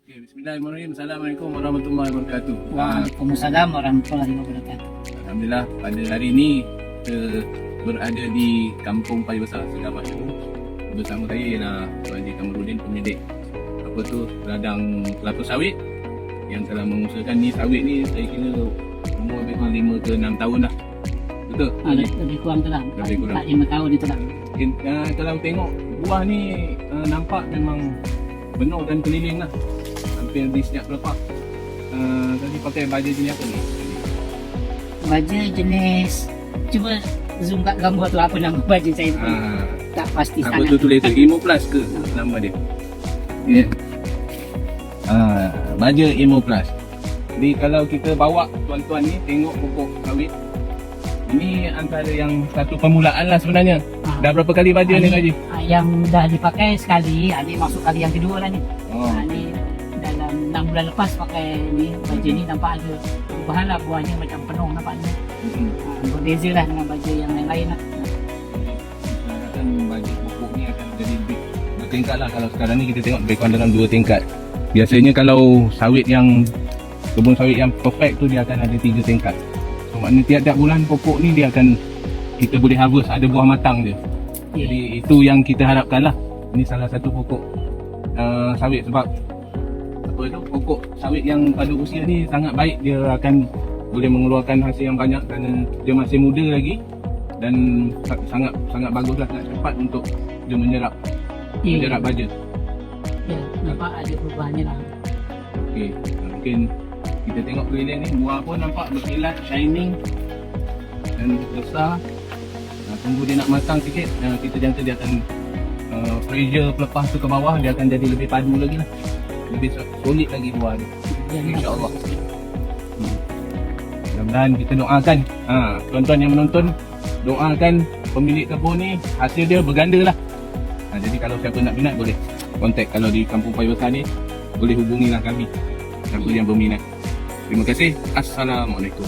Okay, bismillahirrahmanirrahim. Assalamualaikum warahmatullahi wabarakatuh. Waalaikumsalam warahmatullahi wabarakatuh. Alhamdulillah, pada hari ini kita berada di Kampung Paya Besar, Segar Masyu. Bersama saya ialah Tuan Haji Kamarudin, pemilik apa tu ladang kelapa sawit yang telah mengusahakan ni sawit ni saya kira umur memang 5 ke 6 tahun dah. Betul? Lebih kurang tu lah. Lebih kurang. 4-5 tahun itu lah. Kalau tengok buah ni nampak memang benar dan keliling lah. Hampir di setiap pelepah. Tadi pakai baja jenis apa ni? Baja jenis, cuba zoom kat gambar tu apa nama baja saya pun tak pasti Apa sangat. tu tulis tu? Imo Plus ke nama dia? Ya. Baja Imo Plus. Jadi kalau kita bawa tuan-tuan ni tengok pokok sawit, ini antara yang satu permulaan lah sebenarnya. Dah berapa kali baja ni Haji? Yang dah dipakai sekali, ni masuk kali yang kedua lah ni. Oh. Ni dalam 6 bulan lepas pakai ni, baja ni nampak ada perubahan lah, buahnya macam penuh nampaknya. Berbeza lah dengan baja yang lain lah. Akan baja pokok ni akan jadi lebih bertingkat lah. Kalau sekarang ni kita tengok lebih kurang dalam 2 tingkat. Biasanya kalau sawit yang kebun sawit yang perfect tu dia akan ada 3 tingkat. So maknanya tiap-tiap bulan pokok ni dia akan kita boleh harvest ada buah matang dia. Jadi itu yang kita harapkan lah. Ini salah satu pokok sawit sebab apa tu pokok sawit yang pada usia ni sangat baik, dia akan boleh mengeluarkan hasil yang banyak kerana dia masih muda lagi dan sangat baguslah, sangat cepat untuk dia menyerap baja. Ya, nampak ada perubahannya lah. Okey, mungkin kita tengok keliling ni buah pun nampak berkilat, shining dan besar. Tunggu dia nak matang sikit, kita jangka dia akan pressure pelepah tu ke bawah, dia akan jadi lebih padu lagi lah, lebih solid lagi buah dia, insyaAllah. Mudah-mudahan kita doakan tuan-tuan yang menonton, doakan pemilik kebun ni hasil dia berganda lah. Jadi kalau siapa nak minat boleh kontak, kalau di Kampung Paya Besar ni boleh hubungilah kami siapa yang berminat. Terima kasih. Assalamualaikum.